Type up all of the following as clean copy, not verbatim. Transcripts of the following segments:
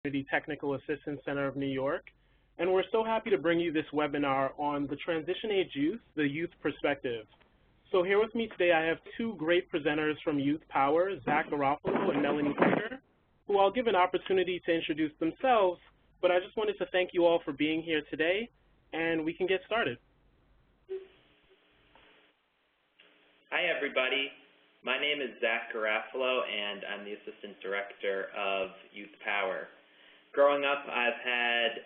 Community Technical Assistance Center of New York, and we're so happy to bring you this webinar on the transition age youth, the youth perspective. So here with me today I have two great presenters from Youth Power, Zach Garofalo and Melanie Hecker, who I'll give an opportunity to introduce themselves, but I just wanted to thank you all for being here today, and we can get started. Hi everybody, my name is Zach Garofalo and I'm the Assistant Director of Youth Power. Growing up, I've had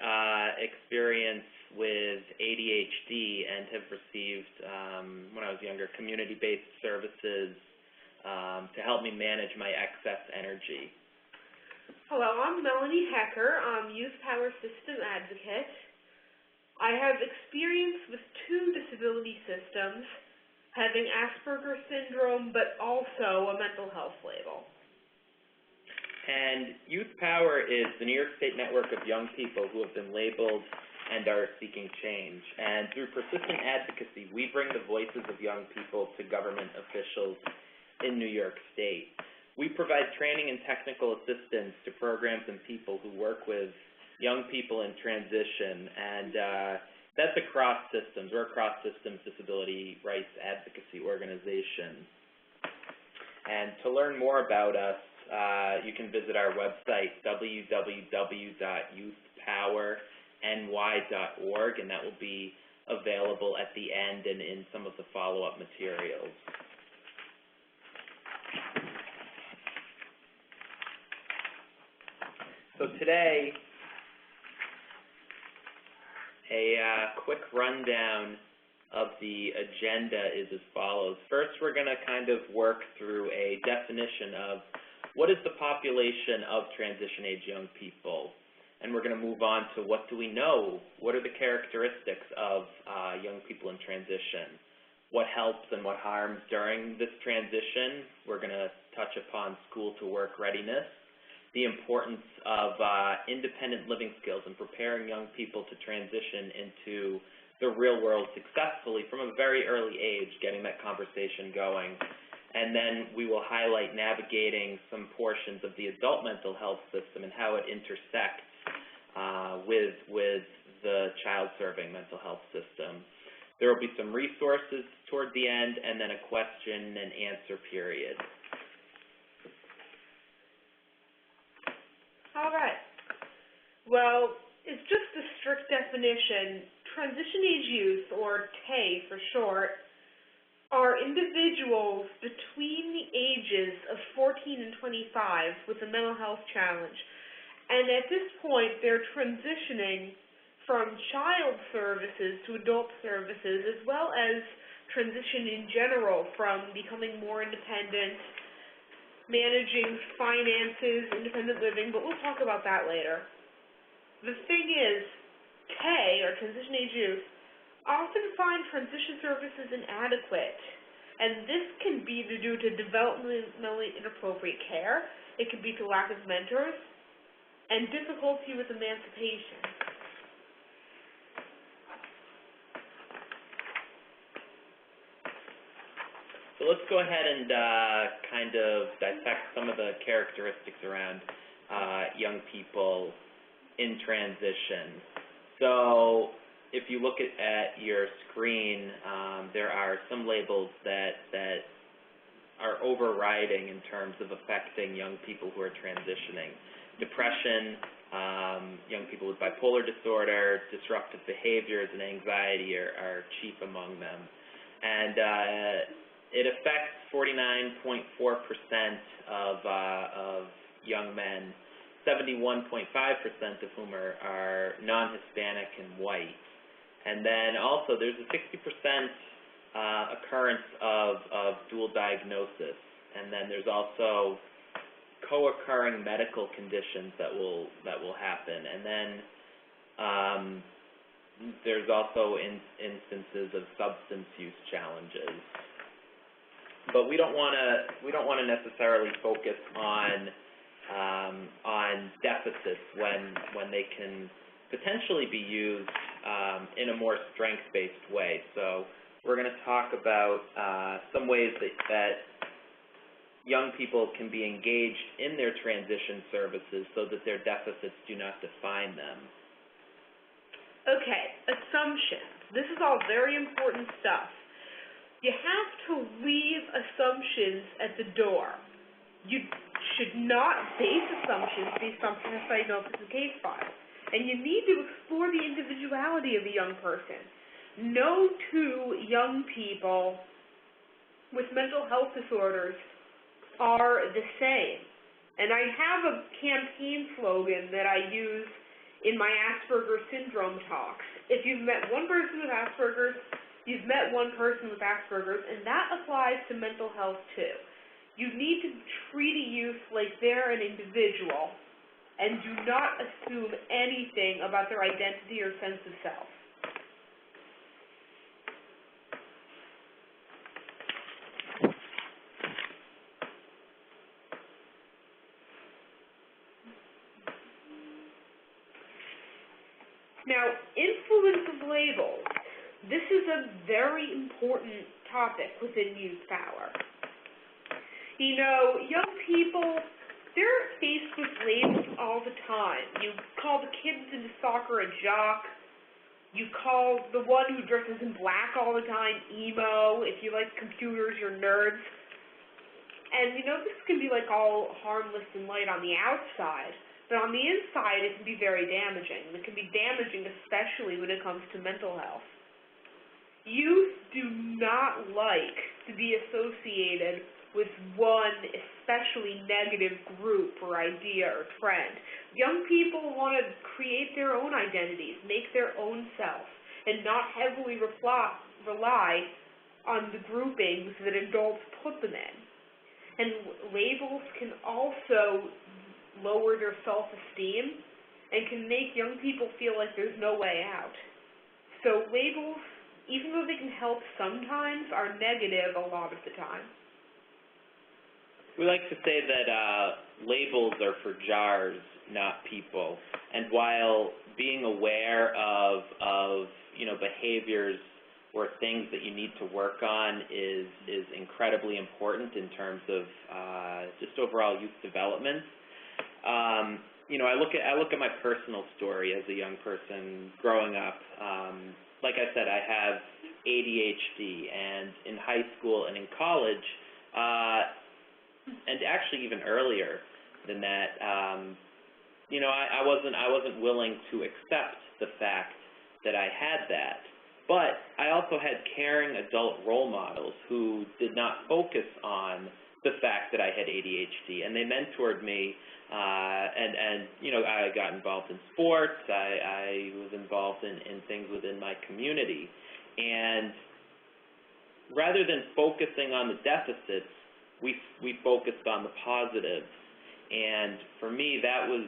experience with ADHD and have received, when I was younger, community-based services to help me manage my excess energy. Hello, I'm Melanie Hecker. I'm Youth Power System Advocate. I have experience with two disability systems, having Asperger's syndrome, but also a mental health label. And Youth Power is the New York State network of young people who have been labeled and are seeking change. And through persistent advocacy, we bring the voices of young people to government officials in New York State. We provide training and technical assistance to programs and people who work with young people in transition, and that's across systems. We're a cross-systems disability rights advocacy organization. And to learn more about us, you can visit our website, www.youthpowerny.org, and that will be available at the end and in some of the follow-up materials. So today, a quick rundown of the agenda is as follows. First, we're going to kind of work through a definition of what is the population of transition age young people, and we're going to move on to what do we know, what are the characteristics of young people in transition, what helps and what harms during this transition. We're going to touch upon school to work readiness, the importance of independent living skills and preparing young people to transition into the real world successfully from a very early age, getting that conversation going. And then we will highlight navigating some portions of the adult mental health system and how it intersects with the child-serving mental health system. There will be some resources toward the end, and then a question and answer period. All right. Well, it's just a strict definition. Transition age youth, or TAY for short, are individuals between the ages of 14 and 25 with a mental health challenge. And at this point, they're transitioning from child services to adult services, as well as transition in general from becoming more independent, managing finances, independent living, but we'll talk about that later. The thing is, TAY, or transition age youth, often find transition services inadequate, and this can be due to developmentally inappropriate care. It can be to lack of mentors and difficulty with emancipation. So let's go ahead and kind of dissect some of the characteristics around young people in transition. So if you look at your screen, there are some labels that are overriding in terms of affecting young people who are transitioning. Depression, young people with bipolar disorder, disruptive behaviors, and anxiety are chief among them. And it affects 49.4% of young men, 71.5% of whom are non-Hispanic and white. And then also there's a 60% occurrence of dual diagnosis. And then there's also co-occurring medical conditions that will happen. And then there's also instances of substance use challenges. But we don't want to necessarily focus on deficits when they can potentially be used in a more strength-based way. So we're going to talk about some ways that young people can be engaged in their transition services so that their deficits do not define them? Okay, assumptions. This is all very important stuff. You have to leave assumptions at the door. You should not base assumptions based on past diagnosis and case files. And you need to explore the individuality of a young person. No two young people with mental health disorders are the same. And I have a campaign slogan that I use in my Asperger's syndrome talks. If you've met one person with Asperger's, you've met one person with Asperger's, and that applies to mental health too. You need to treat a youth like they're an individual and do not assume anything about their identity or sense of self. Now, influence of labels. This is a very important topic within youth power. You know, young people, they're faced with labels all the time. You call the kids into soccer a jock. You call the one who dresses in black all the time emo. If you like computers, you're nerds. And, you know, this can be like all harmless and light on the outside. But on the inside, it can be very damaging. It can be damaging, especially when it comes to mental health. Youth do not like to be associated with one especially negative group or idea or trend. Young people want to create their own identities, make their own self, and not heavily rely on the groupings that adults put them in. And labels can also lower their self-esteem and can make young people feel like there's no way out. So labels, even though they can help sometimes, are negative a lot of the time. We like to say that labels are for jars, not people. And while being aware of behaviors or things that you need to work on is incredibly important in terms of just overall youth development. I look at my personal story as a young person growing up. Like I said, I have ADHD, and in high school and in college, and actually even earlier than that, I wasn't willing to accept the fact that I had that. But I also had caring adult role models who did not focus on the fact that I had ADHD, and they mentored me, I got involved in sports, I was involved in things within my community, and rather than focusing on the deficits, we focused on the positives, and for me, that was,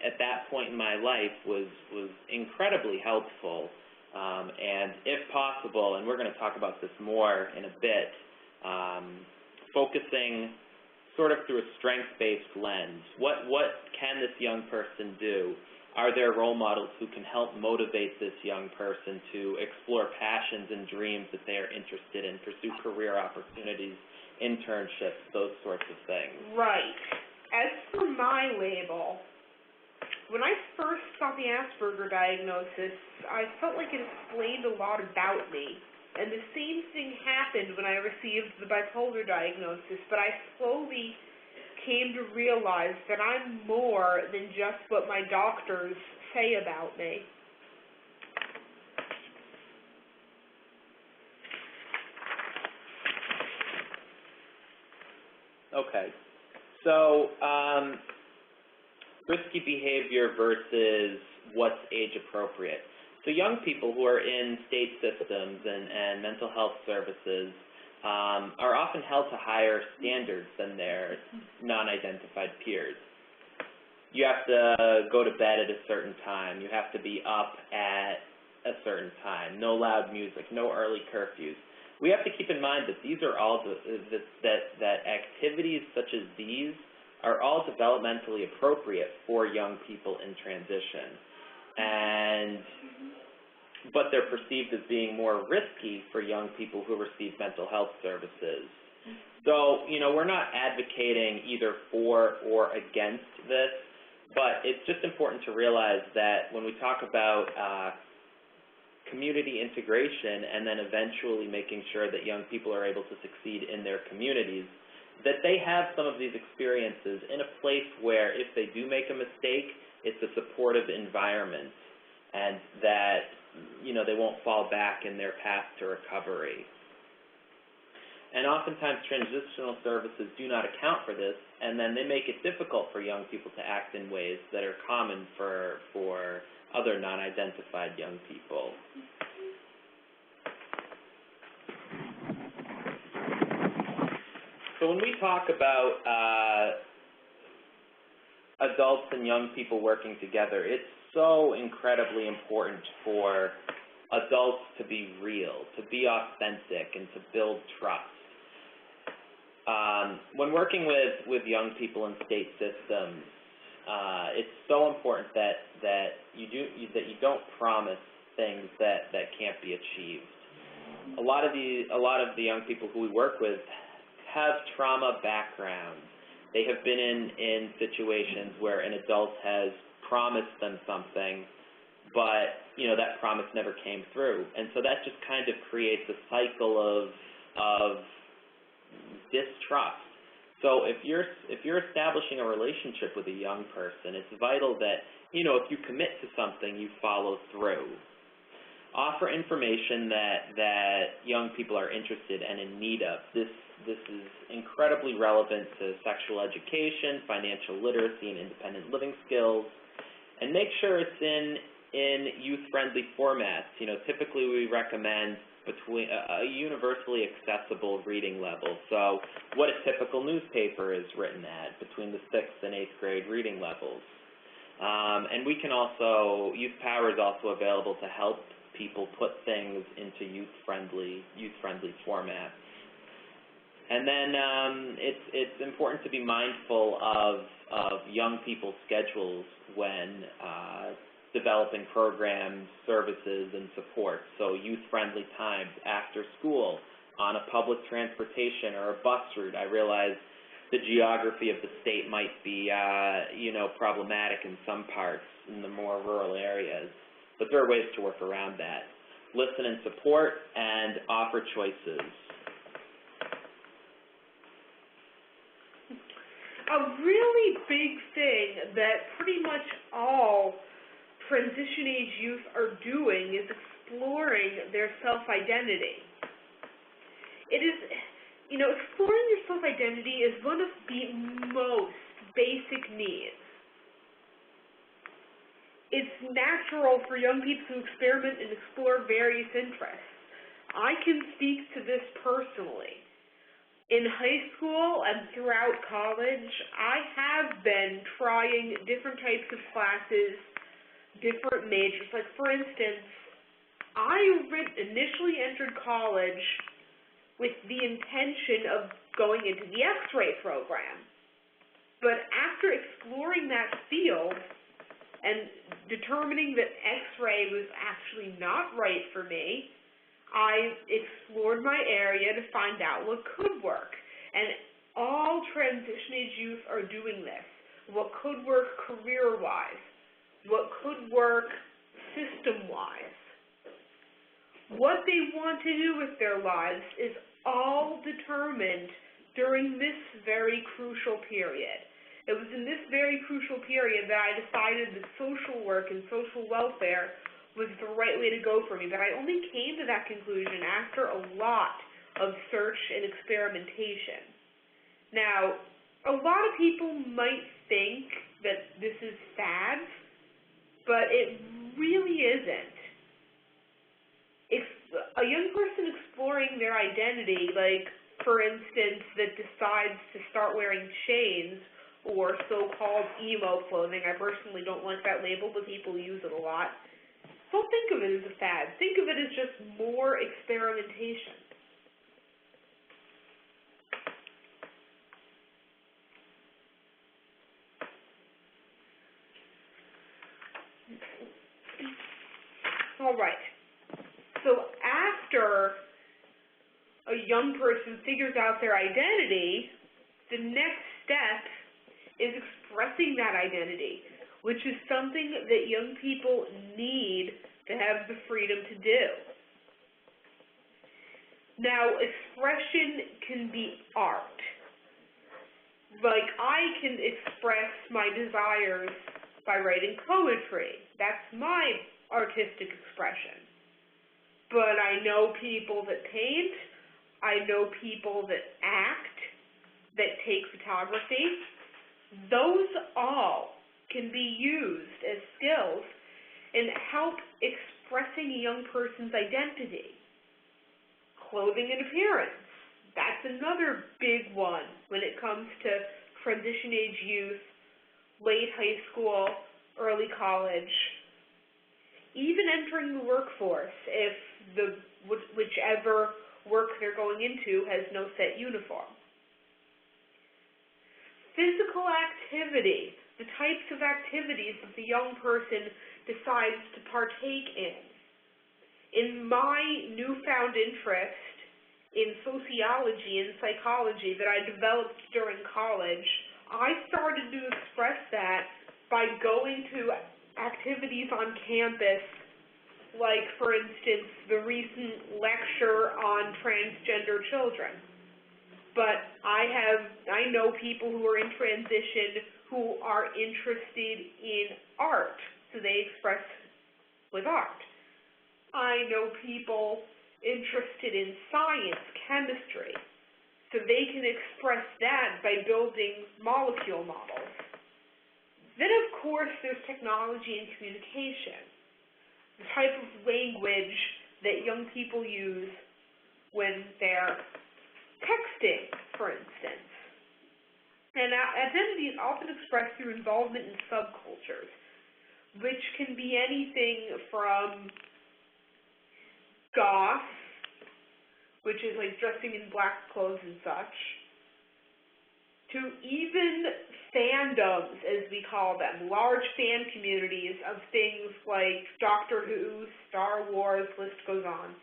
at that point in my life, was incredibly helpful, and if possible, and we're going to talk about this more in a bit, focusing sort of through a strength-based lens. What can this young person do? Are there role models who can help motivate this young person to explore passions and dreams that they are interested in, pursue career opportunities, internships, those sorts of things? Right. As for my label, when I first got the Asperger diagnosis, I felt like it explained a lot about me. And the same thing happened when I received the bipolar diagnosis, but I slowly came to realize that I'm more than just what my doctors say about me. Okay. So, risky behavior versus what's age appropriate. So young people who are in state systems and mental health services are often held to higher standards than their non-identified peers. You have to go to bed at a certain time. You have to be up at a certain time. No loud music, no early curfews. We have to keep in mind that these are all that activities such as these are all developmentally appropriate for young people in transition. But they're perceived as being more risky for young people who receive mental health services. So, we're not advocating either for or against this, but it's just important to realize that when we talk about community integration and then eventually making sure that young people are able to succeed in their communities, that they have some of these experiences in a place where if they do make a mistake, it's a supportive environment and that, they won't fall back in their path to recovery. And oftentimes transitional services do not account for this, and then they make it difficult for young people to act in ways that are common for other non-identified young people. So when we talk about adults and young people working together, it's so incredibly important for adults to be real, to be authentic, and to build trust. When working with young people in state systems, it's so important that you don't promise things that can't be achieved. A lot of the young people who we work with have trauma backgrounds. They have been in situations where an adult has promised them something, but that promise never came through, and so that just kind of creates a cycle of distrust. So if you're establishing a relationship with a young person, it's vital that if you commit to something, you follow through. Offer information that young people are interested and in need of. This is incredibly relevant to sexual education, financial literacy, and independent living skills. And make sure it's in youth-friendly formats. Typically we recommend between a universally accessible reading level. So what a typical newspaper is written at, between the 6th and 8th grade reading levels. And we can also, Youth Power is also available to help people put things into youth-friendly formats. And then it's important to be mindful of young people's schedules when developing programs, services, and support. So youth-friendly times after school, on a public transportation or a bus route. I realize the geography of the state might be, problematic in some parts, in the more rural areas, but there are ways to work around that. Listen and support, and offer choices. A really big thing that pretty much all transition-age youth are doing is exploring their self-identity. It is, exploring your self-identity is one of the most basic needs. It's natural for young people to experiment and explore various interests. I can speak to this personally. In high school and throughout college, I have been trying different types of classes, different majors. Like, for instance, I initially entered college with the intention of going into the X-ray program. But after exploring that field and determining that X-ray was actually not right for me, I explored my area to find out what could work. And all transition-age youth are doing this. What could work career-wise, what could work system-wise. What they want to do with their lives is all determined during this very crucial period. It was in this very crucial period that I decided that social work and social welfare was the right way to go for me, but I only came to that conclusion after a lot of search and experimentation. Now, a lot of people might think that this is sad, but it really isn't. A young person exploring their identity, like, for instance, that decides to start wearing chains or so-called emo clothing. I personally don't like that label, but people use it a lot. Don't think of it as a fad. Think of it as just more experimentation. All right. So after a young person figures out their identity, the next step is expressing that identity, which is something that young people need to have the freedom to do. Now, expression can be art. Like, I can express my desires by writing poetry. That's my artistic expression. But I know people that paint, I know people that act, that take photography. Those all can be used as skills and help expressing a young person's identity. Clothing and appearance. That's another big one when it comes to transition age youth, late high school, early college. Even entering the workforce if whichever work they're going into has no set uniform. Physical activity, the types of activities that the young person decides to partake in. In my newfound interest in sociology and psychology that I developed during college, I started to express that by going to activities on campus, like, for instance, the recent lecture on transgender children. But I know people who are in transition who are interested in art, so they express with art. I know people interested in science, chemistry, so they can express that by building molecule models. Then, of course, there's technology and communication, the type of language that young people use when they're texting, for instance. And identity is often expressed through involvement in subcultures, which can be anything from goth, which is like dressing in black clothes and such, to even fandoms, as we call them, large fan communities of things like Doctor Who, Star Wars, list goes on.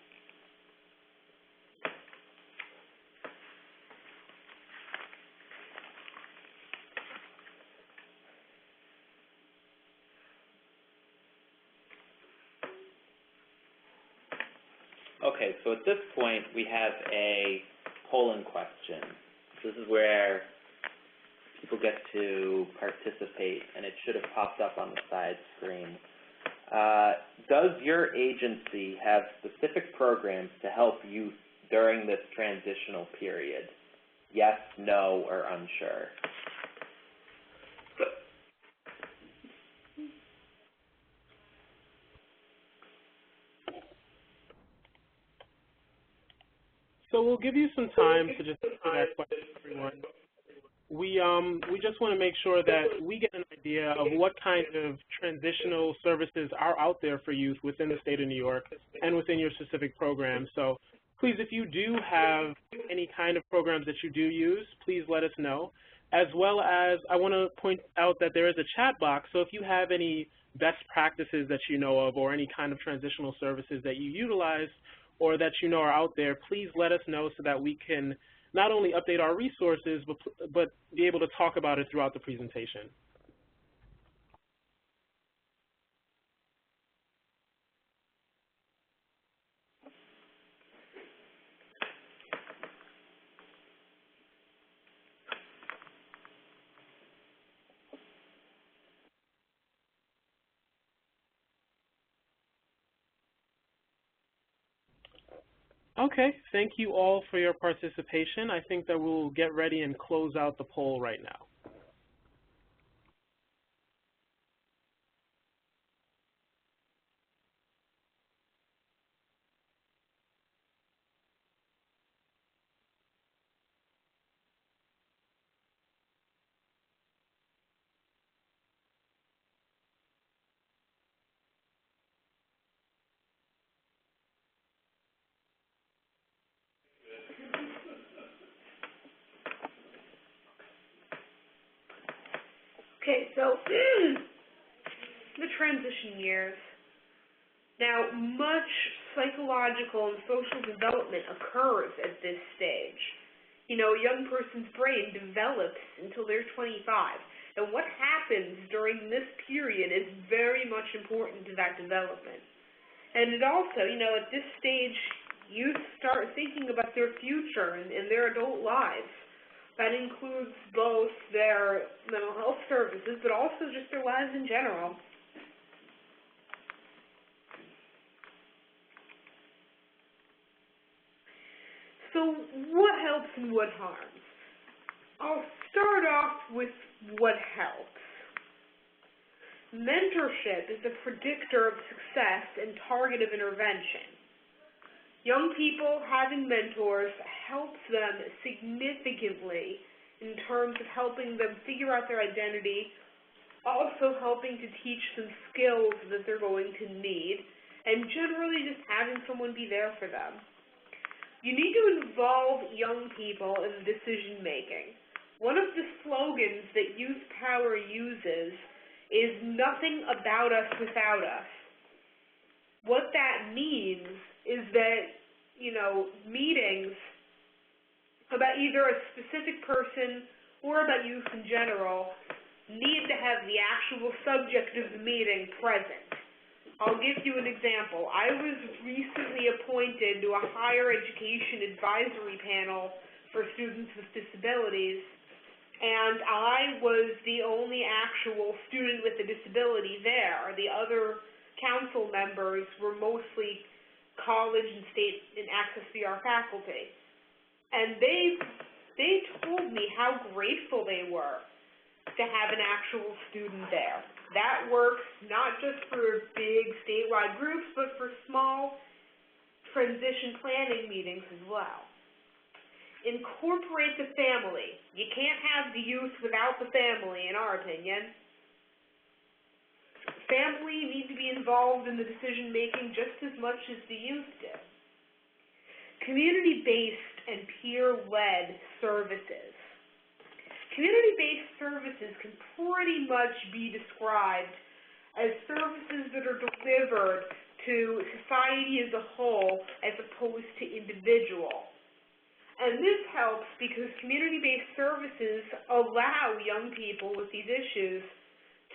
Okay, so at this point, we have a polling question. This is where people get to participate, and it should have popped up on the side screen. Does your agency have specific programs to help youth during this transitional period? Yes, no, or unsure? So we'll give you some time to just answer that question, everyone. We just want to make sure that we get an idea of what kind of transitional services are out there for youth within the state of New York and within your specific program. So please, if you do have any kind of programs that you do use, please let us know. As well as, I want to point out that there is a chat box, so if you have any best practices that you know of or any kind of transitional services that you utilize or that you know are out there, please let us know so that we can not only update our resources, but be able to talk about it throughout the presentation. Okay, thank you all for your participation. I think that we'll get ready and close out the poll right now. Okay, so the transition years. Now, much psychological and social development occurs at this stage. You know, a young person's brain develops until they're 25, and what happens during this period is very much important to that development. And it also, you know, at this stage, youth start thinking about their future and their adult lives. That includes both their mental health services, but also just their lives in general. So what helps and what harms? I'll start off with what helps. Mentorship is a predictor of success and targeted intervention. Young people having mentors helps them significantly in terms of helping them figure out their identity, also helping to teach them skills that they're going to need, and generally just having someone be there for them. You need to involve young people in decision making. One of the slogans that Youth Power uses is "nothing about us without us." What that means is that, you know, meetings about either a specific person or about youth in general need to have the actual subject of the meeting present. I'll give you an example. I was recently appointed to a higher education advisory panel for students with disabilities, and I was the only actual student with a disability there. The other council members were mostly college and state and access VR faculty. And they told me how grateful they were to have an actual student there. That works not just for big statewide groups, but for small transition planning meetings as well. Incorporate the family. You can't have the youth without the family, in our opinion. Family need to be involved in the decision-making just as much as the youth do. Community-based and peer-led services. Community-based services can pretty much be described as services that are delivered to society as a whole as opposed to individual. And this helps because community-based services allow young people with these issues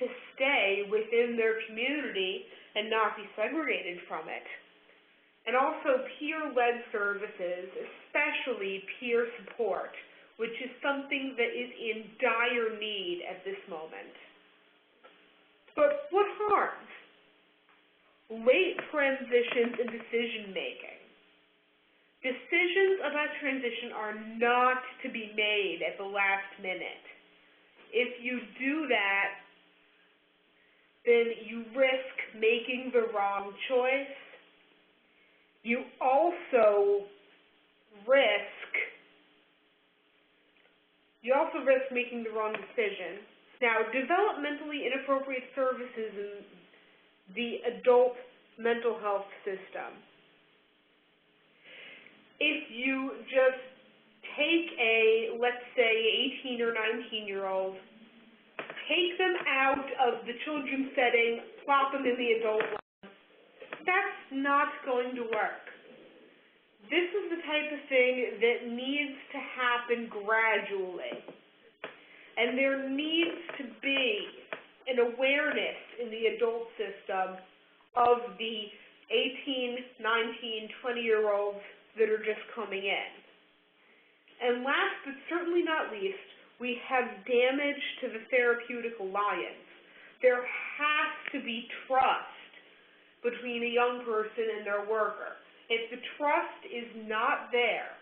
to stay within their community and not be segregated from it. And also peer-led services, especially peer support, which is something that is in dire need at this moment. But what harms? Late transitions in decision-making. Decisions about transition are not to be made at the last minute. If you do that, then you risk making the wrong choice. You also risk making the wrong decision. Now, developmentally inappropriate services in the adult mental health system. If you just take a, let's say, 18 or 19-year-old, take them out of the children's setting, plop them in the adult one, that's not going to work. This is the type of thing that needs to happen gradually. And there needs to be an awareness in the adult system of the 18, 19, 20-year-olds that are just coming in. And last but certainly not least, we have damage to the therapeutic alliance. There has to be trust between a young person and their worker. If the trust is not there,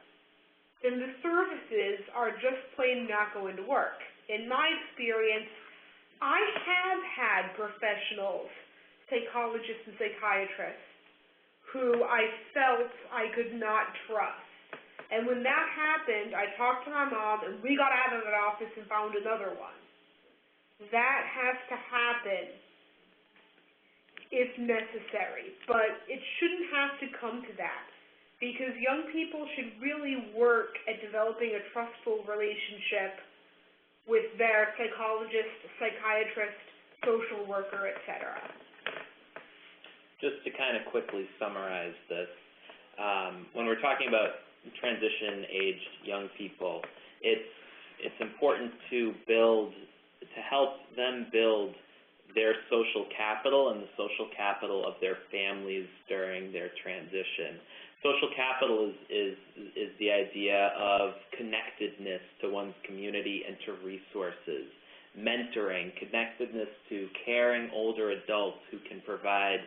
then the services are just plain not going to work. In my experience, I have had professionals, psychologists and psychiatrists, who I felt I could not trust. And when that happened, I talked to my mom, and we got out of that office and found another one. That has to happen if necessary, but it shouldn't have to come to that, because young people should really work at developing a trustful relationship with their psychologist, psychiatrist, social worker, etc. just to kind of quickly summarize this, when we're talking about transition-aged young people, it's important to help them build their social capital and the social capital of their families during their transition. Social capital is the idea of connectedness to one's community and to resources, mentoring, connectedness to caring older adults who can provide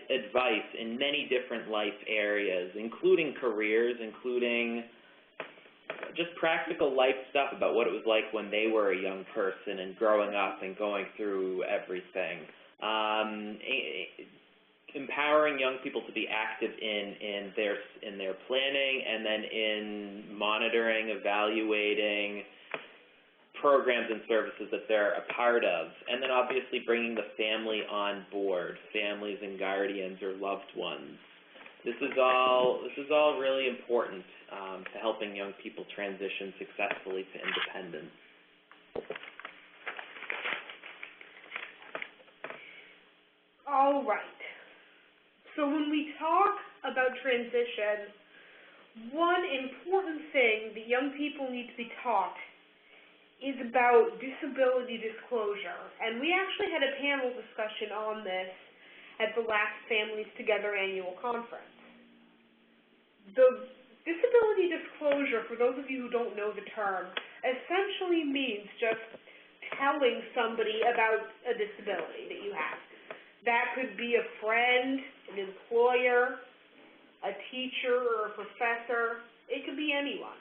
advice in many different life areas, including careers, including just practical life stuff about what it was like when they were a young person and growing up and going through everything. Empowering young people to be active in their planning, and then in monitoring, evaluating programs and services that they're a part of, and then obviously bringing the family on board, families and guardians or loved ones. This is all really important to helping young people transition successfully to independence. All right. So when we talk about transition, one important thing that young people need to be taught is about disability disclosure. And we actually had a panel discussion on this at the last Families Together annual conference. The disability disclosure, for those of you who don't know the term, essentially means just telling somebody about a disability that you have. That could be a friend, an employer, a teacher, or a professor. It could be anyone.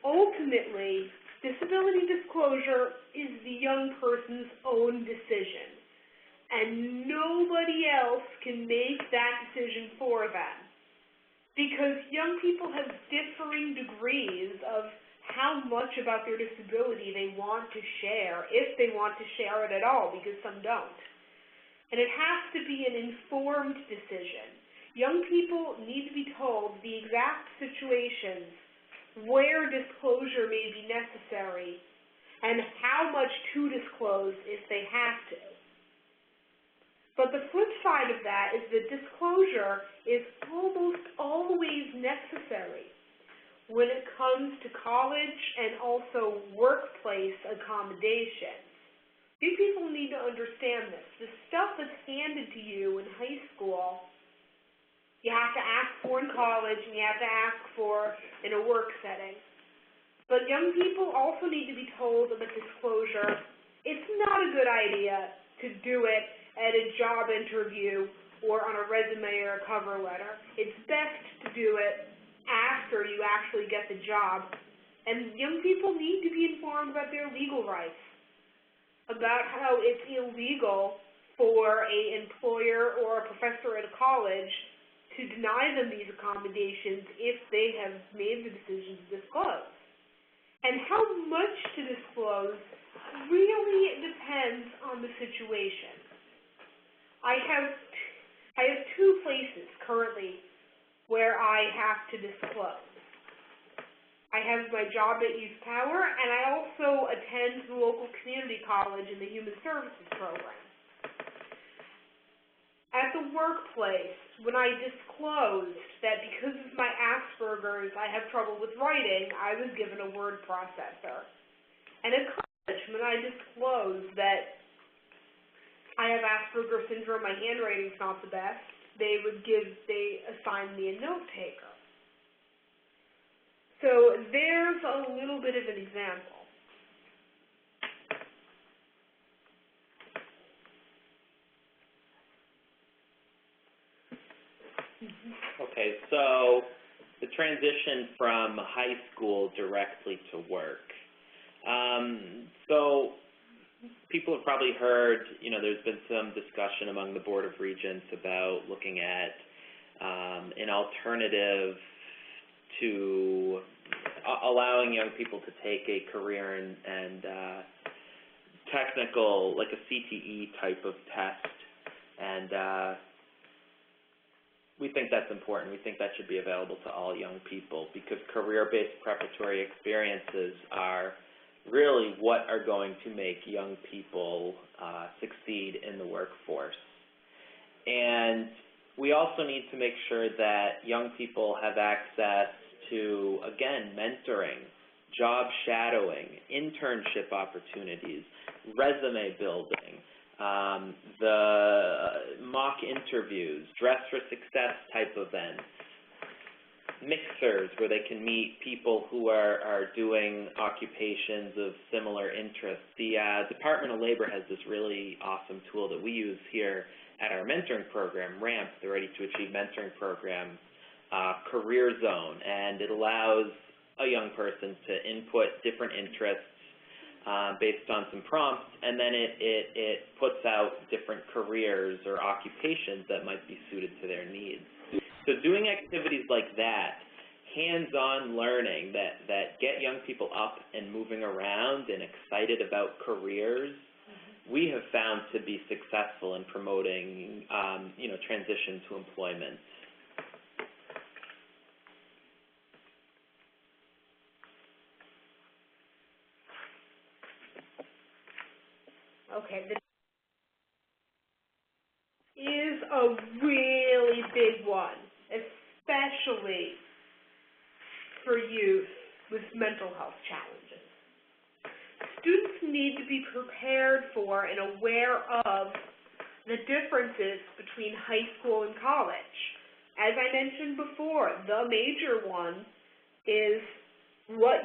Ultimately, disability disclosure is the young person's own decision, and nobody else can make that decision for them, because young people have differing degrees of how much about their disability they want to share, if they want to share it at all, because some don't. And it has to be an informed decision. Young people need to be told the exact situations where disclosure may be necessary and how much to disclose if they have to. But the flip side of that is that disclosure is almost always necessary when it comes to college and also workplace accommodations. You people need to understand this. The stuff that's handed to you in high school, you have to ask for in college and you have to ask for in a work setting. But young people also need to be told about disclosure. It's not a good idea to do it at a job interview or on a resume or a cover letter. It's best to do it after you actually get the job. And young people need to be informed about their legal rights, about how it's illegal for an employer or a professor at a college to deny them these accommodations if they have made the decision to disclose. And how much to disclose really depends on the situation. I have two places currently where I have to disclose. I have my job at Youth Power, and I also attend the local community college in the Human Services program. At the workplace, when I disclosed that because of my Asperger's I have trouble with writing, I was given a word processor. And at college, when I disclosed that I have Asperger's syndrome, my handwriting's not the best, they assigned me a note taker. So there's a little bit of an example. Okay, so the transition from high school directly to work. So people have probably heard, there's been some discussion among the Board of Regents about looking at an alternative to allowing young people to take a career and technical, like a CTE type of test, and we think that's important. We think that should be available to all young people, because career-based preparatory experiences are really what are going to make young people succeed in the workforce. And we also need to make sure that young people have access to, again, mentoring, job shadowing, internship opportunities, resume building, the mock interviews, dress for success type events, mixers where they can meet people who are doing occupations of similar interests. The Department of Labor has this really awesome tool that we use here at our mentoring program, RAMP, the Ready to Achieve Mentoring Program, Career Zone, and it allows a young person to input different interests based on some prompts, and then it puts out different careers or occupations that might be suited to their needs. So doing activities like that, hands-on learning that get young people up and moving around and excited about careers, we have found to be successful in promoting, transition to employment. Okay, this is a really big one, especially for youth with mental health challenges. Students need to be prepared for and aware of the differences between high school and college. As I mentioned before, the major one is what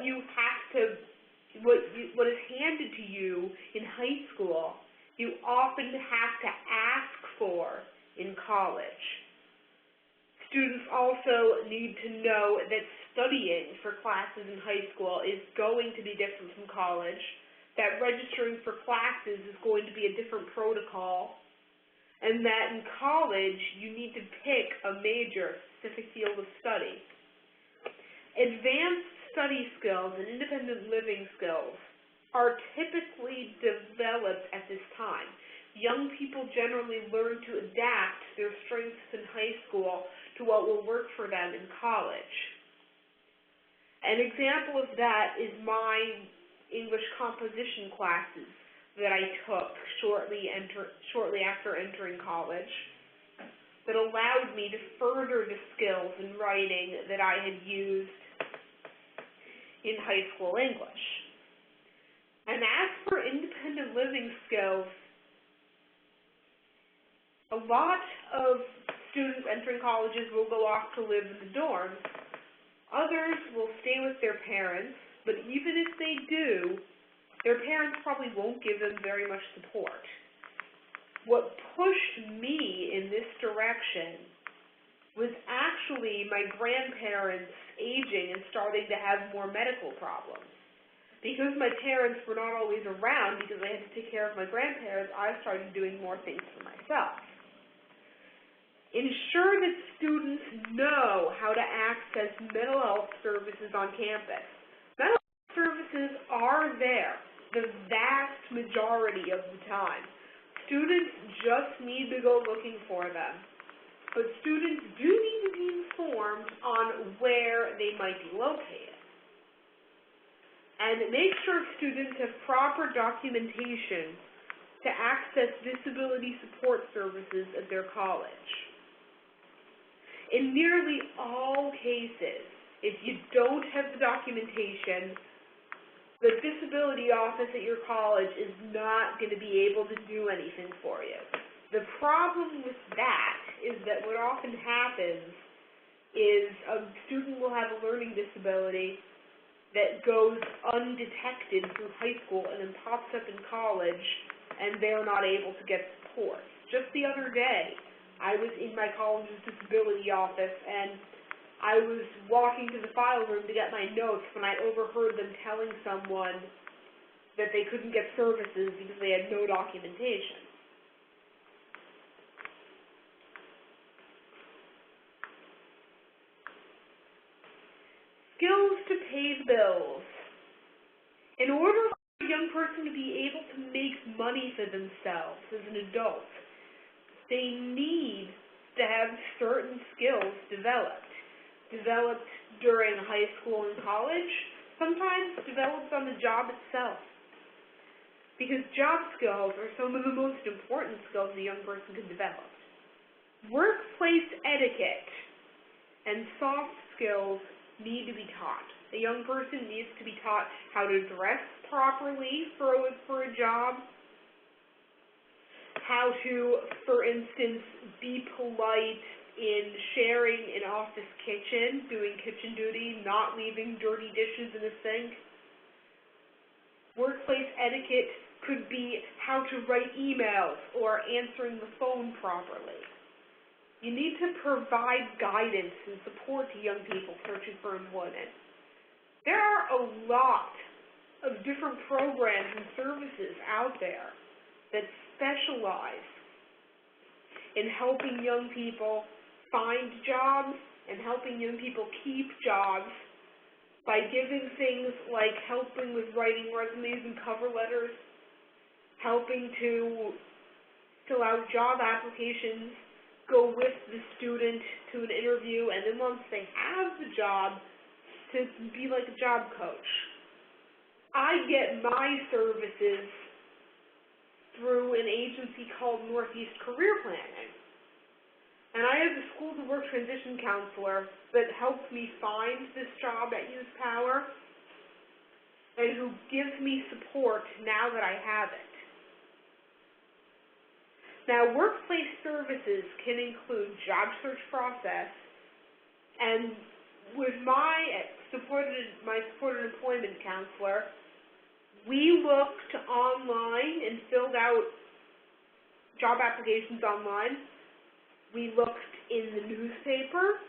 is handed to you in high school, you often have to ask for in college. Students also need to know that studying for classes in high school is going to be different from college, that registering for classes is going to be a different protocol, and that in college you need to pick a major, specific field of study. Advanced study skills and independent living skills are typically developed at this time. Young people generally learn to adapt their strengths in high school to what will work for them in college. An example of that is my English composition classes that I took shortly after entering college that allowed me to further the skills in writing that I had used in high school English. And as for independent living skills, a lot of students entering colleges will go off to live in the dorms. Others will stay with their parents, but even if they do, their parents probably won't give them very much support. What pushed me in this direction was actually my grandparents aging and starting to have more medical problems. Because my parents were not always around because I had to take care of my grandparents, I started doing more things for myself. Ensure that students know how to access mental health services on campus. Mental health services are there the vast majority of the time. Students just need to go looking for them. But students do need to be informed on where they might be located. And make sure students have proper documentation to access disability support services at their college. In nearly all cases, if you don't have the documentation, the disability office at your college is not going to be able to do anything for you. The problem with that is that what often happens is a student will have a learning disability that goes undetected through high school and then pops up in college, and they're not able to get support. Just the other day, I was in my college's disability office, and I was walking to the file room to get my notes when I overheard them telling someone that they couldn't get services because they had no documentation. Skills to pay the bills. In order for a young person to be able to make money for themselves as an adult, they need to have certain skills developed during high school and college, sometimes developed on the job itself. because job skills are some of the most important skills a young person can develop. Workplace etiquette and soft skills need to be taught. A young person needs to be taught how to dress properly for a job, how to, for instance, be polite in sharing an office kitchen, doing kitchen duty, not leaving dirty dishes in a sink. Workplace etiquette could be how to write emails or answering the phone properly. You need to provide guidance and support to young people searching for employment. There are a lot of different programs and services out there that specialize in helping young people find jobs and helping young people keep jobs by giving things like helping with writing resumes and cover letters, helping to fill out job applications, go with the student to an interview, and then once they have the job, to be like a job coach. I get my services through an agency called Northeast Career Planning. And I have a school to work transition counselor that helped me find this job at Youth Power and who gives me support now that I have it. Now, workplace services can include job search process, and with my supported employment counselor, we looked online and filled out job applications online. We looked in the newspaper.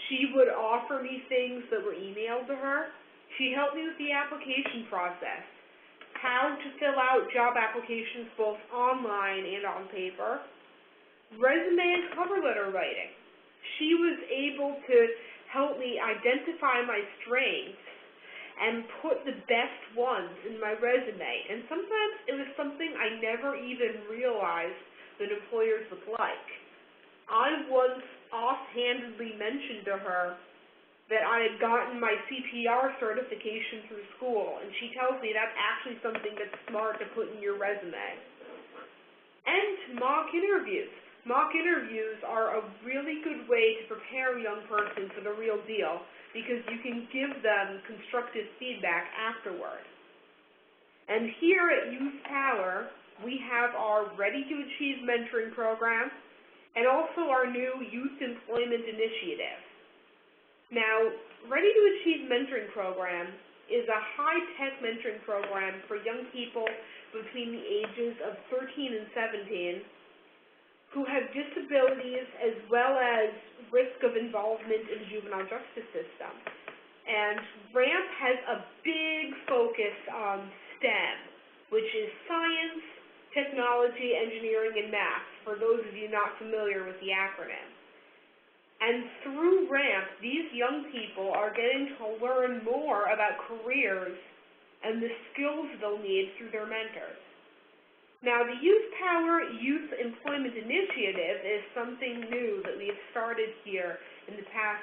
She would offer me things that were emailed to her. She helped me with the application process, how to fill out job applications both online and on paper, resume and cover letter writing. She was able to help me identify my strengths and put the best ones in my resume. And sometimes it was something I never even realized that employers would like. I once offhandedly mentioned to her that I had gotten my CPR certification through school, and she tells me that's actually something that's smart to put in your resume. And mock interviews. Mock interviews are a really good way to prepare a young person for the real deal because you can give them constructive feedback afterward. And here at Youth Power, we have our Ready to Achieve mentoring program and also our new Youth Employment Initiative. Now, Ready to Achieve mentoring program is a high-tech mentoring program for young people between the ages of 13 and 17 who have disabilities as well as risk of involvement in the juvenile justice system. And RAMP has a big focus on STEM, which is science, technology, engineering, and math, for those of you not familiar with the acronym. And through RAMP, these young people are getting to learn more about careers and the skills they'll need through their mentors. Now, the Youth Power Youth Employment Initiative is something new that we have started here in the past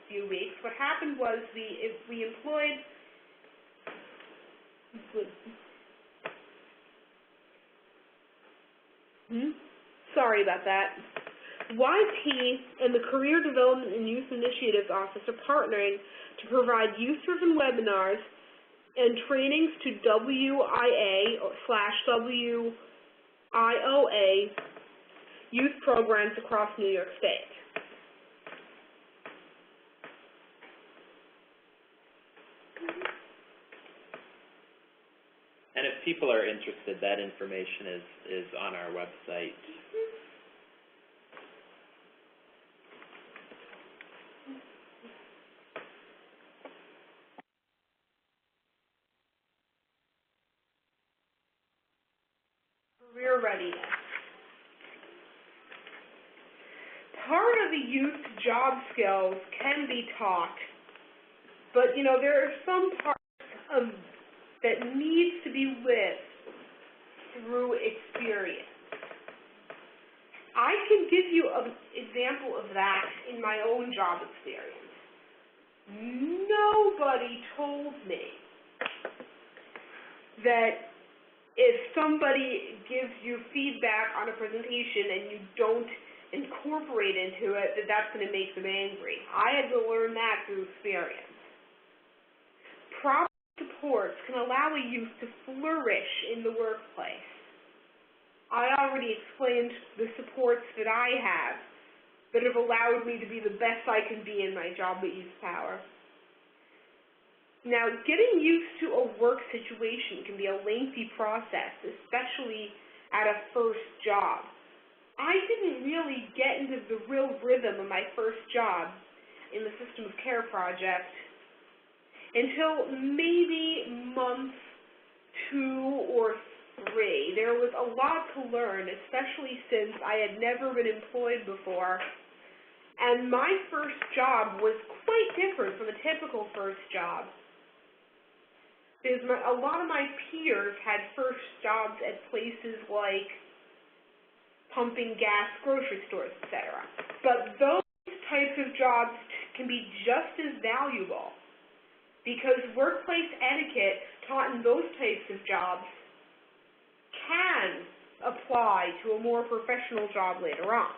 few weeks. What happened was we employed Sorry about that. YP and the Career Development and Youth Initiatives Office are partnering to provide youth-driven webinars and trainings to WIA/WIOA youth programs across New York State. And if people are interested, that information is on our website. Career readiness. Part of the youth job skills can be taught, but there are some parts that needs to be lived through experience. I can give you an example of that in my own job experience. Nobody told me that if somebody gives you feedback on a presentation and you don't incorporate into it, that's going to make them angry. I had to learn that through experience. Proper supports can allow a youth to flourish in the workplace. I already explained the supports that I have that have allowed me to be the best I can be in my job at Youth Power. Now, getting used to a work situation can be a lengthy process, especially at a first job. I didn't really get into the real rhythm of my first job in the System of Care project until maybe month 2 or 3. There was a lot to learn, especially since I had never been employed before, and my first job was quite different from a typical first job. Because a lot of my peers had first jobs at places like pumping gas, grocery stores, etc. But those types of jobs can be just as valuable because workplace etiquette taught in those types of jobs can apply to a more professional job later on.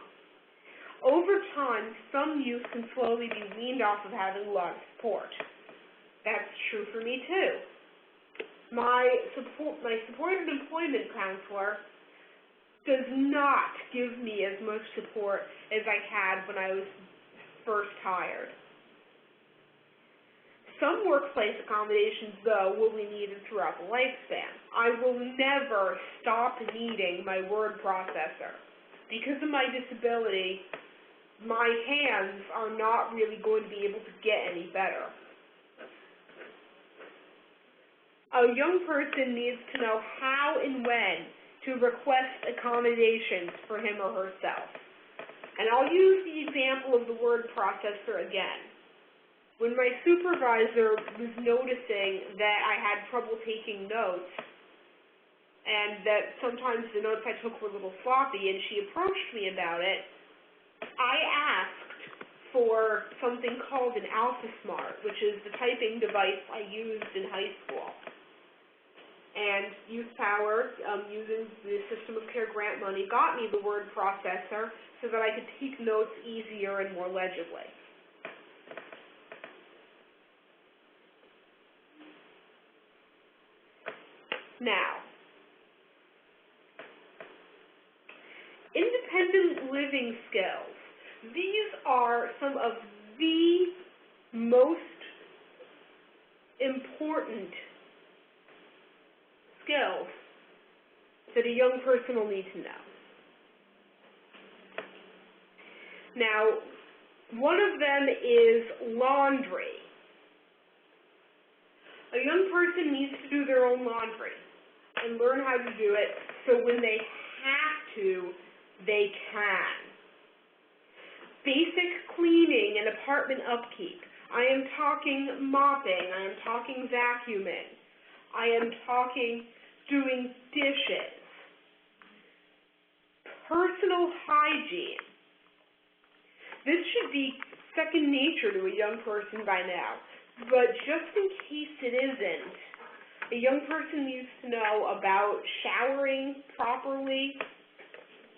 Over time, some youth can slowly be weaned off of having a lot of support. That's true for me too. My supported employment counselor does not give me as much support as I had when I was first hired. Some workplace accommodations, though, will be needed throughout the lifespan. I will never stop needing my word processor. Because of my disability, my hands are not really going to be able to get any better. A young person needs to know how and when to request accommodations for him or herself. And I'll use the example of the word processor again. When my supervisor was noticing that I had trouble taking notes and that sometimes the notes I took were a little sloppy and she approached me about it, I asked for something called an AlphaSmart, which is the typing device I used in high school. And Youth Power, using the System of Care grant money, got me the word processor so that I could take notes easier and more legibly. Now, independent living skills. These are some of the most important skills that a young person will need to know. Now, one of them is laundry. A young person needs to do their own laundry and learn how to do it so when they have to, they can. Basic cleaning and apartment upkeep. I am talking mopping, I am talking vacuuming, I am talking doing dishes. Personal hygiene. This should be second nature to a young person by now, but just in case it isn't, a young person needs to know about showering properly,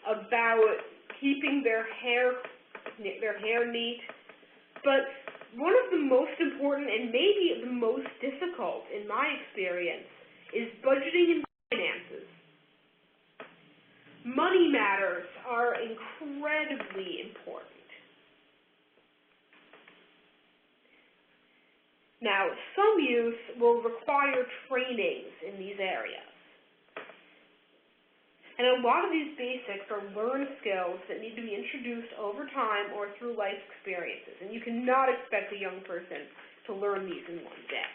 about keeping their hair neat, but one of the most important and maybe the most difficult in my experience is budgeting and finances. Money matters are incredibly important. Now, some youth will require trainings in these areas. And a lot of these basics are learned skills that need to be introduced over time or through life experiences. And you cannot expect a young person to learn these in one day.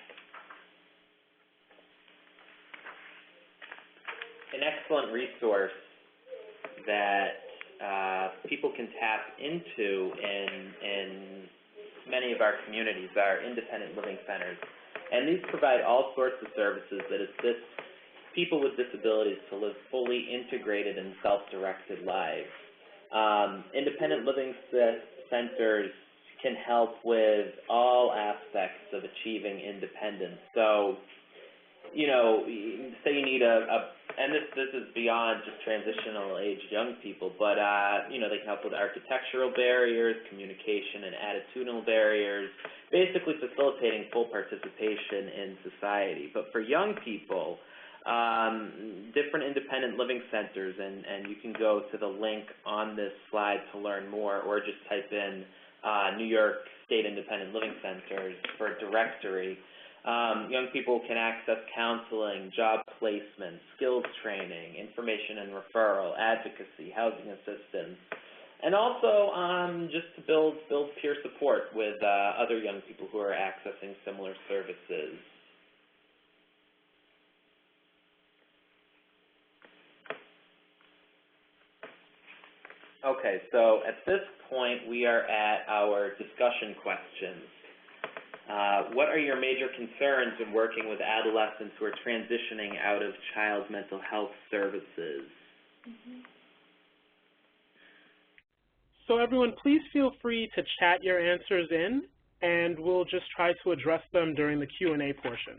An excellent resource that people can tap into in many of our communities are independent living centers. And these provide all sorts of services that assist people with disabilities to live fully integrated and self-directed lives. Independent living centers can help with all aspects of achieving independence. So, you know, say you need and this is beyond just transitional age young people, but you know, they can help with architectural barriers, communication and attitudinal barriers, basically facilitating full participation in society. But for young people, different independent living centers, and you can go to the link on this slide to learn more, or just type in New York State Independent Living Centers for a directory. Young people can access counseling, job placement, skills training, information and referral, advocacy, housing assistance, and also just to build peer support with other young people who are accessing similar services. Okay, so at this point we are at our discussion questions. What are your major concerns in working with adolescents who are transitioning out of child mental health services? So everyone, please feel free to chat your answers in, and we'll just try to address them during the Q&A portion.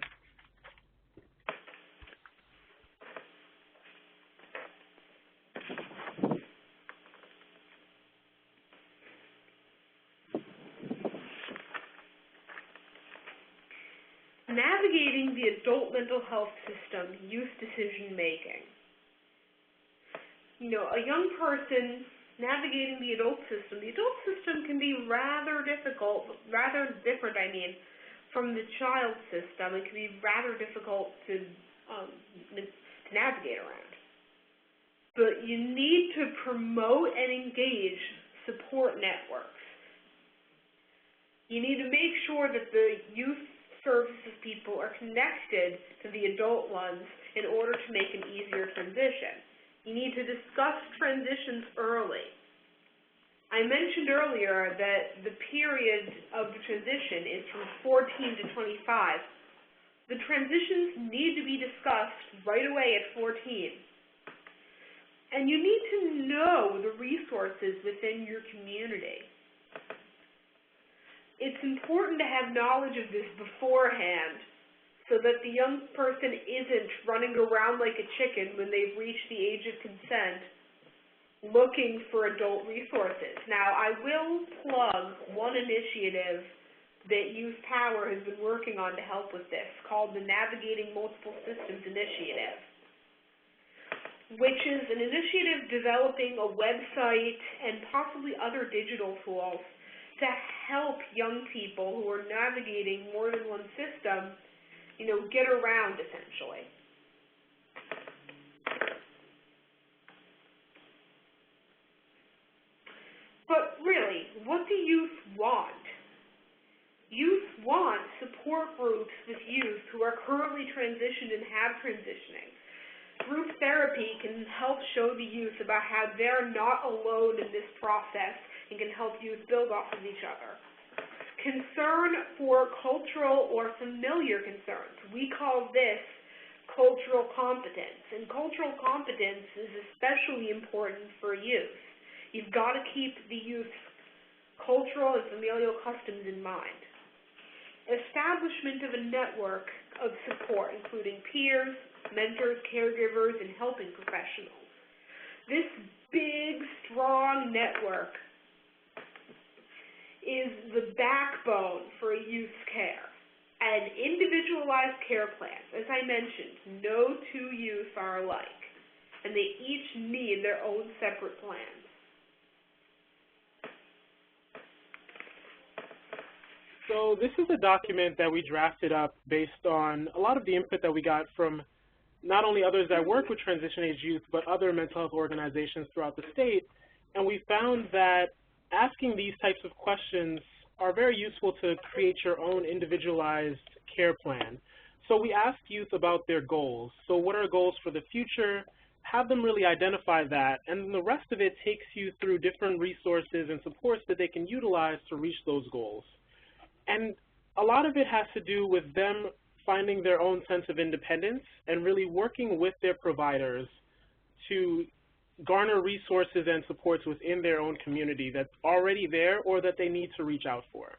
Navigating the adult mental health system, youth decision making. You know, a young person navigating the adult system can be rather difficult, rather different, from the child system. It can be rather difficult to navigate around. But you need to promote and engage support networks. You need to make sure that the youth services people are connected to the adult ones in order to make an easier transition. You need to discuss transitions early. I mentioned earlier that the period of the transition is from 14 to 25. The transitions need to be discussed right away at 14. And you need to know the resources within your community. It's important to have knowledge of this beforehand so that the young person isn't running around like a chicken when they've reached the age of consent looking for adult resources. Now, I will plug one initiative that Youth Power has been working on to help with this, called the Navigating Multiple Systems Initiative, which is an initiative developing a website and possibly other digital tools to help young people who are navigating more than one system, you know, get around essentially. But really, what do youth want? Youth want support groups with youth who are currently transitioned and have transitioning. Group therapy can help show the youth about how they're not alone in this process and can help youth build off of each other. Concern for cultural or familiar concerns. We call this cultural competence, and cultural competence is especially important for youth. You've got to keep the youth's cultural and familial customs in mind. Establishment of a network of support, including peers, mentors, caregivers, and helping professionals. This big, strong network is the backbone for a youth's care. And individualized care plans, as I mentioned, no two youth are alike, and they each need their own separate plans. So this is a document that we drafted up based on a lot of the input that we got from not only others that work with transition-age youth, but other mental health organizations throughout the state. And we found that asking these types of questions are very useful to create your own individualized care plan. So we asked youth about their goals. So what are goals for the future? Have them really identify that, and then the rest of it takes you through different resources and supports that they can utilize to reach those goals. And a lot of it has to do with them finding their own sense of independence and really working with their providers to garner resources and supports within their own community that's already there or that they need to reach out for.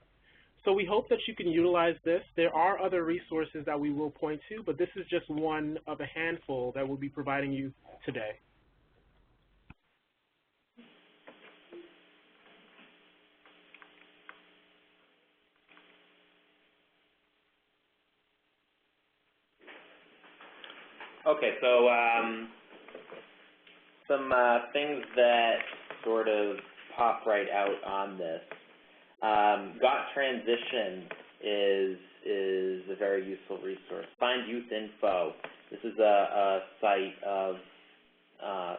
So we hope that you can utilize this. There are other resources that we will point to, but this is just one of a handful that we'll be providing you today. Okay, so some things that sort of pop right out on this. Got Transition is a very useful resource. Find Youth Info. This is a site of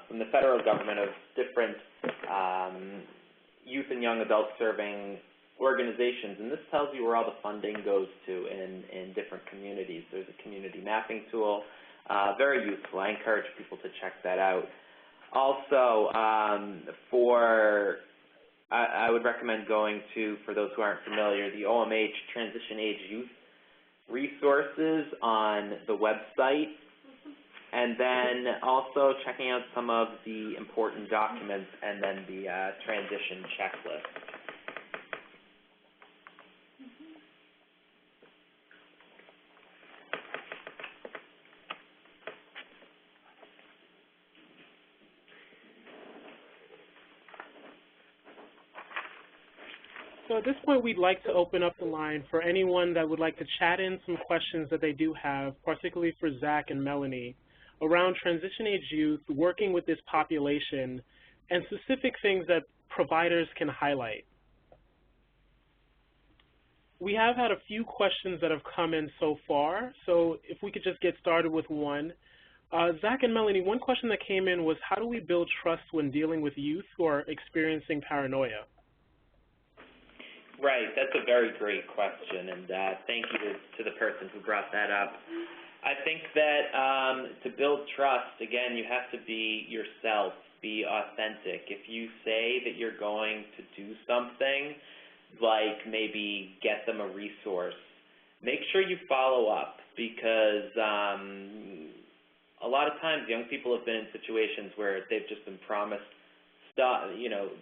from the federal government of different youth and young adult serving organizations, and this tells you where all the funding goes to in different communities. There's a community mapping tool, very useful. I encourage people to check that out. Also, I would recommend going to, for those who aren't familiar, the OMH Transition Age Youth resources on the website, and then also checking out some of the important documents and then the transition checklist. So at this point, we'd like to open up the line for anyone that would like to chat in some questions that they do have, particularly for Zach and Melanie, around transition age youth, working with this population, and specific things that providers can highlight. We have had a few questions that have come in so far, so if we could just get started with one. Zach and Melanie, one question that came in was, how do we build trust when dealing with youth who are experiencing paranoia? Right, that's a very great question, and thank you to the person who brought that up. I think that to build trust, again, you have to be yourself, be authentic. If you say that you're going to do something, like maybe get them a resource, make sure you follow up, because a lot of times young people have been in situations where they've just been promised stuff,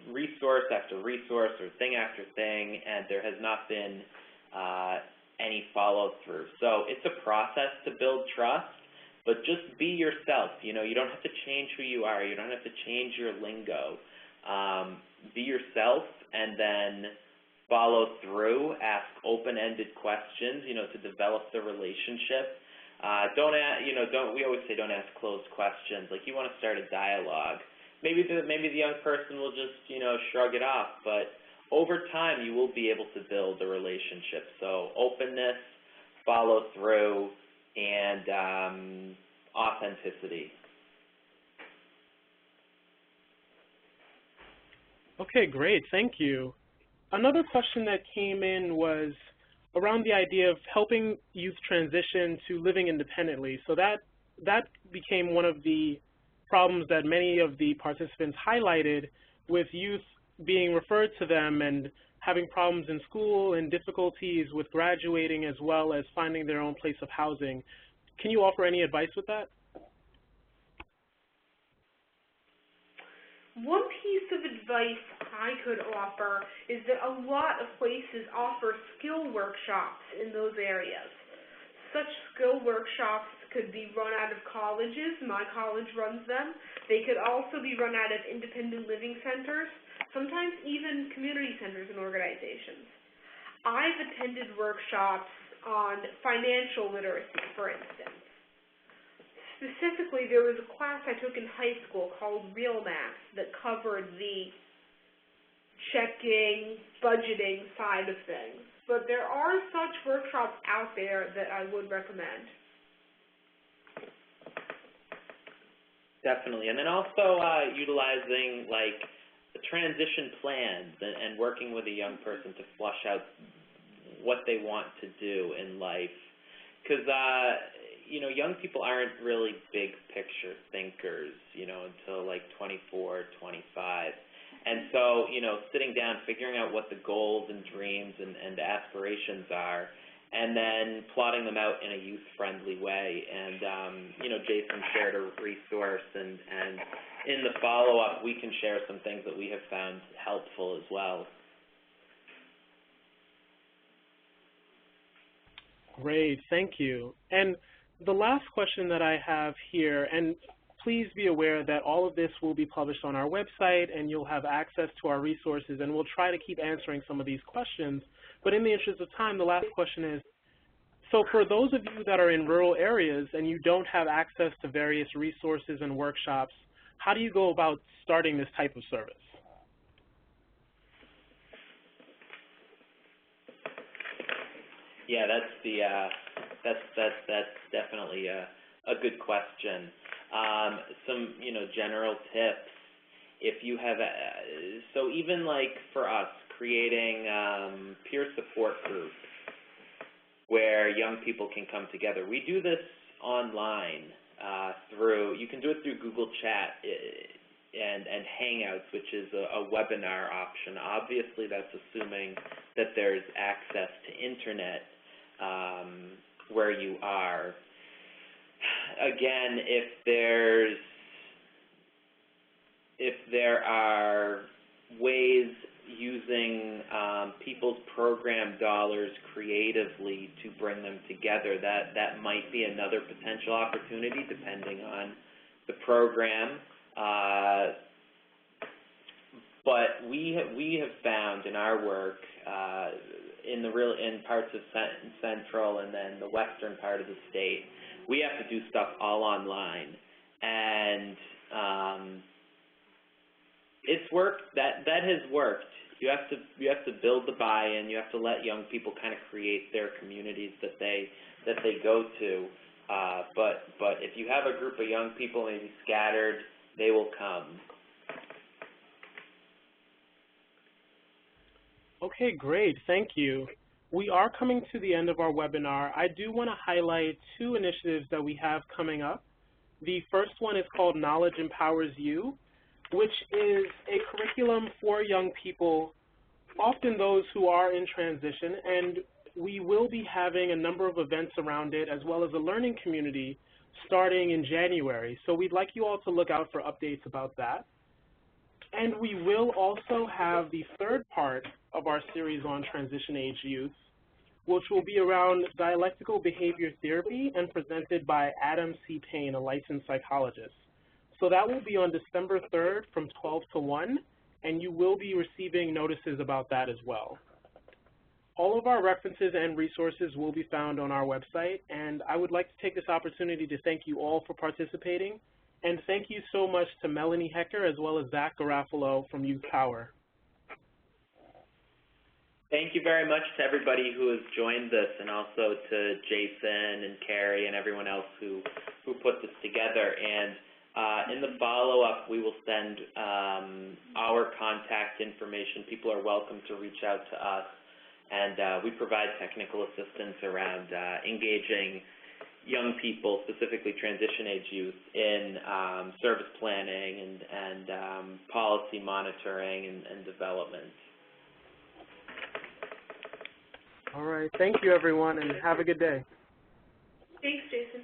resource after resource or thing after thing, and there has not been any follow-through. So it's a process to build trust, but just be yourself. You don't have to change who you are. You don't have to change your lingo. Be yourself, and then follow through. Ask open-ended questions, to develop the relationship. We always say don't ask closed questions. Like, you want to start a dialogue. Maybe the young person will just, shrug it off, but over time you will be able to build a relationship. So openness, follow through, and authenticity. Okay, great, thank you. Another question that came in was around the idea of helping youth transition to living independently. So that became one of the problems that many of the participants highlighted, with youth being referred to them and having problems in school and difficulties with graduating, as well as finding their own place of housing. Can you offer any advice with that? One piece of advice I could offer is that a lot of places offer skill workshops in those areas. Such skill workshops could be run out of colleges. My college runs them. They could also be run out of independent living centers, sometimes even community centers and organizations. I've attended workshops on financial literacy, for instance. Specifically, there was a class I took in high school called Real Math that covered the checking, budgeting side of things. But there are such workshops out there that I would recommend. Definitely. And then also utilizing transition plans and working with a young person to flush out what they want to do in life. Because, young people aren't really big picture thinkers, until 24, 25. And so, sitting down, figuring out what the goals and dreams and aspirations are, and then plotting them out in a youth-friendly way. And, Jason shared a resource, and in the follow-up, we can share some things that we have found helpful as well. Great, thank you. And the last question that I have here, and please be aware that all of this will be published on our website and you'll have access to our resources, and we'll try to keep answering some of these questions. But in the interest of time, the last question is, so for those of you that are in rural areas and you don't have access to various resources and workshops, how do you go about starting this type of service? Yeah, that's definitely a good question. Some general tips. If you have so even like for us, creating peer support groups where young people can come together. We do this online you can do it through Google Chat and Hangouts, which is a webinar option. Obviously, that's assuming that there's access to internet where you are. Again, if there are ways using people's program dollars creatively to bring them together, that might be another potential opportunity depending on the program. But we have found in our work in parts of central and then the western part of the state, we have to do stuff all online, and it's worked. That has worked. You have to build the buy-in. You have to let young people kind of create their communities that they go to. But if you have a group of young people maybe scattered, they will come. Okay, great. Thank you. We are coming to the end of our webinar. I do want to highlight two initiatives that we have coming up. The first one is called Knowledge Empowers You, which is a curriculum for young people, often those who are in transition, and we will be having a number of events around it, as well as a learning community starting in January. So we'd like you all to look out for updates about that. And we will also have the third part of our series on transition-age youth, which will be around dialectical behavior therapy and presented by Adam C. Payne, a licensed psychologist. So that will be on December 3rd from 12 to 1, and you will be receiving notices about that as well. All of our references and resources will be found on our website, and I would like to take this opportunity to thank you all for participating, and thank you so much to Melanie Hecker as well as Zach Garofalo from Youth Power. Thank you very much to everybody who has joined this, and also to Jason and Carrie and everyone else who put this together. And in the follow-up, we will send our contact information. People are welcome to reach out to us, and we provide technical assistance around engaging young people, specifically transition-age youth, in service planning and policy monitoring and development. All right. Thank you, everyone, and have a good day. Thanks, Jason.